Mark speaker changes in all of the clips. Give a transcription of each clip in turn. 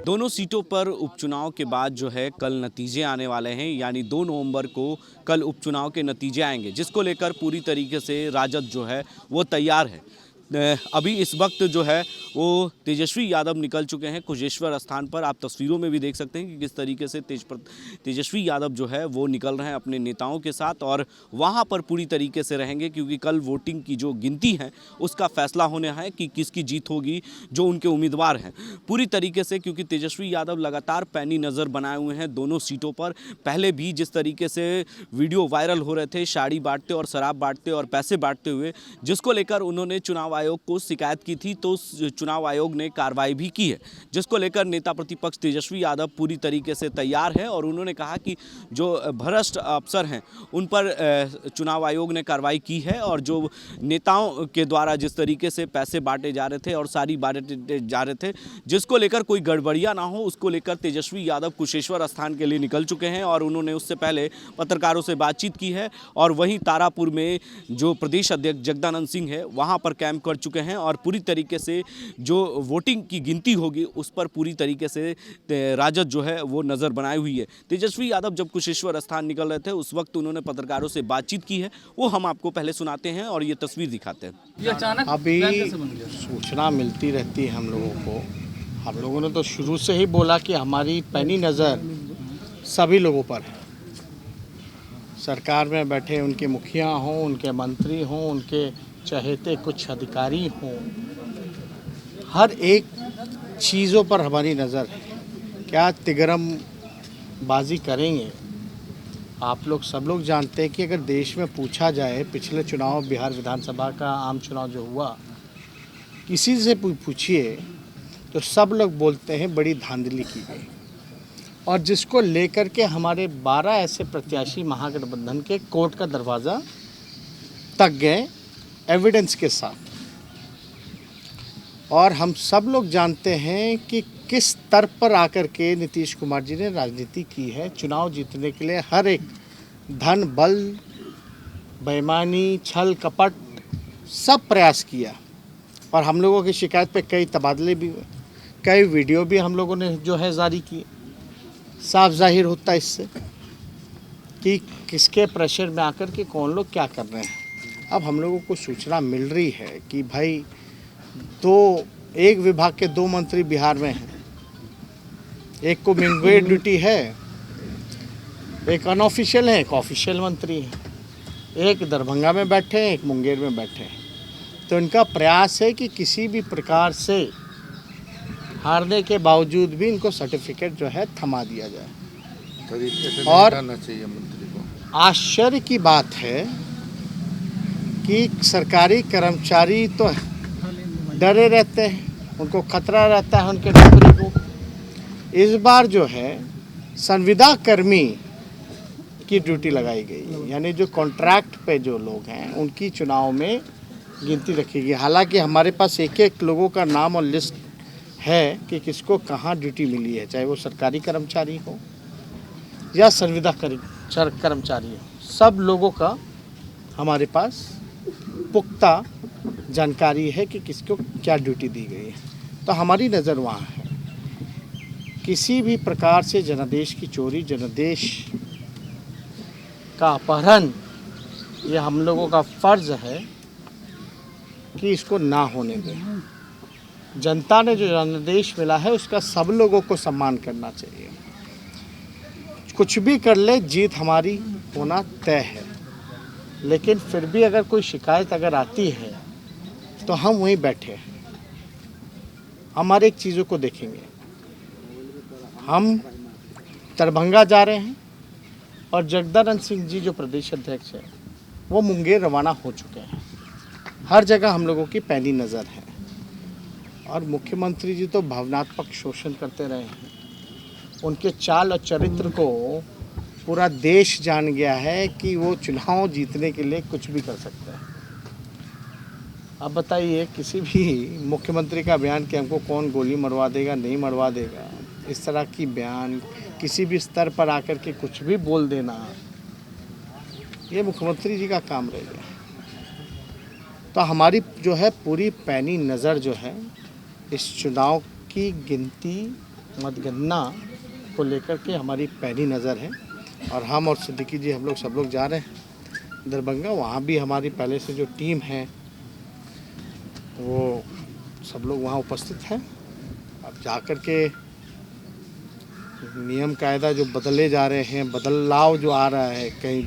Speaker 1: दोनों सीटों पर उपचुनाव के बाद जो है कल नतीजे आने वाले हैं, यानी 2 नवंबर को कल उपचुनाव के नतीजे आएंगे, जिसको लेकर पूरी तरीके से राजद जो है वो तैयार है। अभी इस वक्त जो है वो तेजस्वी यादव निकल चुके हैं कुशेश्वर स्थान पर। आप तस्वीरों में भी देख सकते हैं कि किस तरीके से तेजस्वी यादव जो है वो निकल रहे हैं अपने नेताओं के साथ, और वहां पर पूरी तरीके से रहेंगे क्योंकि कल वोटिंग की जो गिनती है उसका फैसला होने है कि किसकी जीत होगी, जो उनके उम्मीदवार हैं पूरी तरीके से। क्योंकि तेजस्वी यादव लगातार पैनी नज़र बनाए हुए हैं दोनों सीटों पर। पहले भी जिस तरीके से वीडियो वायरल हो रहे थे साड़ी बांटते और शराब बांटते और पैसे बांटते हुए, जिसको लेकर उन्होंने चुनाव आयोग को शिकायत की थी, तो चुनाव आयोग ने कार्रवाई भी की है, जिसको लेकर नेता प्रतिपक्ष तेजस्वी यादव पूरी तरीके से तैयार है। और उन्होंने कहा कि जो भ्रष्ट अफसर हैं उन पर चुनाव आयोग ने कार्रवाई की है, और जो नेताओं के द्वारा जिस तरीके से पैसे बांटे जा रहे थे और सारी बांटे जा रहे थे, जिसको लेकर कोई गड़बड़ियां ना हो, उसको लेकर तेजस्वी यादव कुशेश्वर स्थान के लिए निकल चुके हैं। और उन्होंने उससे पहले पत्रकारों से बातचीत की है, और वहीं तारापुर में जो प्रदेश अध्यक्ष जगदानंद सिंह है वहां पर कैंप कर चुके हैं, और पूरी तरीके से जो वोटिंग की गिनती होगी उस पर पूरी तरीके से राजद जो है वो नज़र बनाई हुई है। तेजस्वी यादव जब कुशेश्वर स्थान निकल रहे थे उस वक्त उन्होंने पत्रकारों से बातचीत की है, वो हम आपको पहले सुनाते हैं और ये तस्वीर दिखाते हैं।
Speaker 2: ये अचानक
Speaker 3: अभी सूचना मिलती रहती है हम लोगों को। हम लोगों ने तो शुरू से ही बोला कि हमारी पैनी नज़र सभी लोगों पर है। सरकार में बैठे उनके मुखिया हों, उनके मंत्री हों, उनके चहेते कुछ अधिकारी हों, हर एक चीज़ों पर हमारी नज़र है। क्या तिगरम बाजी करेंगे? आप लोग सब लोग जानते हैं कि अगर देश में पूछा जाए, पिछले चुनाव बिहार विधानसभा का आम चुनाव जो हुआ, किसी से पूछिए तो सब लोग बोलते हैं बड़ी धांधली की गई। और जिसको लेकर के हमारे 12 ऐसे प्रत्याशी महागठबंधन के कोर्ट का दरवाज़ा तक गए एविडेंस के साथ। और हम सब लोग जानते हैं कि किस स्तर पर आकर के नीतीश कुमार जी ने राजनीति की है। चुनाव जीतने के लिए हर एक धन बल बेईमानी छल कपट सब प्रयास किया, और हम लोगों की शिकायत पे कई तबादले भी हुए, कई वीडियो भी हम लोगों ने जो है जारी किए। साफ जाहिर होता है इससे कि किसके प्रेशर में आकर के कौन लोग क्या कर रहे हैं। अब हम लोगों को सूचना मिल रही है कि भाई एक विभाग के 2 मंत्री बिहार में हैं। एक को मुंगेर ड्यूटी है, एक अनऑफिशियल है, एक ऑफिशियल मंत्री है। एक दरभंगा में बैठे हैं, एक मुंगेर में बैठे हैं। तो इनका प्रयास है कि किसी भी प्रकार से हारने के बावजूद भी इनको सर्टिफिकेट जो है थमा दिया जाए। और आश्चर्य की बात है कि सरकारी कर्मचारी तो डरे रहते हैं, उनको खतरा रहता है उनके नौकरी को। इस बार जो है संविदा कर्मी की ड्यूटी लगाई गई, यानी जो कॉन्ट्रैक्ट पे जो लोग हैं उनकी चुनाव में गिनती रखी गई। हालांकि हमारे पास एक एक लोगों का नाम और लिस्ट है कि किसको कहाँ ड्यूटी मिली है, चाहे वो सरकारी कर्मचारी हो या संविदा कर्मचारी हो। सब लोगों का हमारे पास पुख्ता जानकारी है कि किसको क्या ड्यूटी दी गई है। तो हमारी नज़र वहाँ है। किसी भी प्रकार से जनादेश की चोरी, जनादेश का अपहरण, ये हम लोगों का फ़र्ज़ है कि इसको ना होने दें। जनता ने जो जनादेश मिला है उसका सब लोगों को सम्मान करना चाहिए। कुछ भी कर ले, जीत हमारी होना तय है। लेकिन फिर भी अगर कोई शिकायत अगर आती है तो हम वहीं बैठे हैं। हम हर एक चीज़ों को देखेंगे। हम दरभंगा जा रहे हैं, और जगदानंद सिंह जी जो प्रदेश अध्यक्ष हैं वो मुंगेर रवाना हो चुके हैं। हर जगह हम लोगों की पैनी नज़र है। और मुख्यमंत्री जी तो भावनात्मक शोषण करते रहे हैं। उनके चाल और चरित्र को पूरा देश जान गया है कि वो चुनाव जीतने के लिए कुछ भी कर सकते हैं। अब बताइए, किसी भी मुख्यमंत्री का बयान कि हमको कौन गोली मरवा देगा नहीं मरवा देगा, इस तरह की बयान किसी भी स्तर पर आकर के कुछ भी बोल देना, ये मुख्यमंत्री जी का काम रह गया। तो हमारी जो है पूरी पैनी नज़र जो है इस चुनाव की गिनती मतगणना को लेकर के हमारी पहली नज़र है और हम और सिद्दीकी जी हम लोग सब लोग जा रहे हैं दरभंगा। वहाँ भी हमारी पहले से जो टीम है वो सब लोग वहाँ उपस्थित हैं। अब जा कर के नियम कायदा जो बदले जा रहे हैं, बदलाव जो आ रहा है, कहीं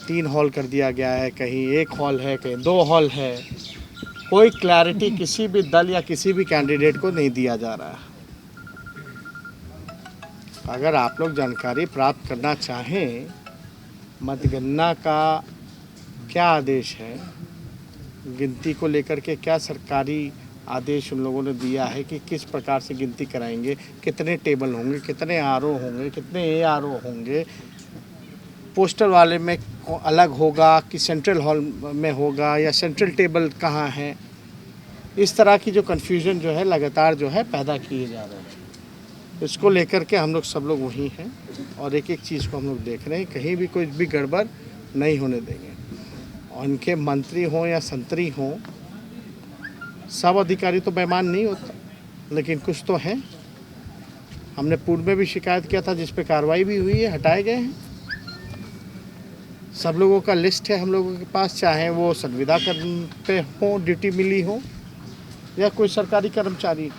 Speaker 3: 3 हॉल कर दिया गया है, कहीं 1 हॉल है, कहीं 2 हॉल है, कोई क्लैरिटी किसी भी दल या किसी भी कैंडिडेट को नहीं दिया जा रहा है। अगर आप लोग जानकारी प्राप्त करना चाहें मतगणना का क्या आदेश है, गिनती को लेकर के क्या सरकारी आदेश उन लोगों ने दिया है कि किस प्रकार से गिनती कराएंगे, कितने टेबल होंगे, कितने आरओ होंगे, कितने एआरओ होंगे, पोस्टल वाले में अलग होगा कि सेंट्रल हॉल में होगा या सेंट्रल टेबल कहाँ है, इस तरह की जो कन्फ्यूजन जो है लगातार जो है पैदा किए जा रहे हैं। इसको लेकर के हम लोग सब लोग वहीं हैं और एक एक चीज़ को हम लोग देख रहे हैं, कहीं भी कोई भी गड़बड़ नहीं होने देंगे। उनके मंत्री हों या संतरी हों, सब अधिकारी तो बेईमान नहीं होता, लेकिन कुछ तो हैं। हमने पूर्व में भी शिकायत किया था जिस पे कार्रवाई भी हुई है, हटाए गए हैं। सब लोगों का लिस्ट है हम लोगों के पास, चाहे वो संविदा कर्म पे हो, ड्यूटी मिली हो या कोई सरकारी कर्मचारी।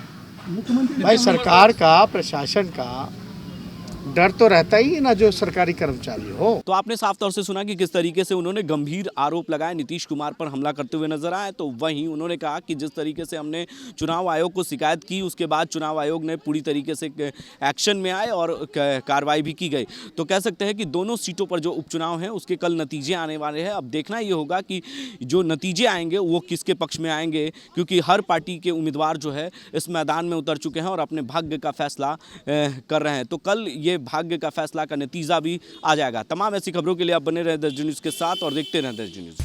Speaker 3: भाई सरकार का, प्रशासन का डर तो रहता ही है ना जो सरकारी कर्मचारी हो।
Speaker 1: तो आपने साफ तौर से सुना कि किस तरीके से उन्होंने गंभीर आरोप लगाए, नीतीश कुमार पर हमला करते हुए नजर आए। तो वहीं उन्होंने कहा कि जिस तरीके से हमने चुनाव आयोग को शिकायत की, उसके बाद चुनाव आयोग ने पूरी तरीके से एक्शन में आए और कार्रवाई भी की गई। तो कह सकते हैं कि दोनों सीटों पर जो उपचुनाव हैं उसके कल नतीजे आने वाले हैं। अब देखना ये होगा कि जो नतीजे आएंगे वो किसके पक्ष में आएंगे, क्योंकि हर पार्टी के उम्मीदवार जो है इस मैदान में उतर चुके हैं और अपने भाग्य का फैसला कर रहे हैं। तो कल ये भाग्य का फैसला का नतीजा भी आ जाएगा। तमाम ऐसी खबरों के लिए आप बने रहे 10 न्यूज़ के साथ और देखते रहें 10 न्यूज़।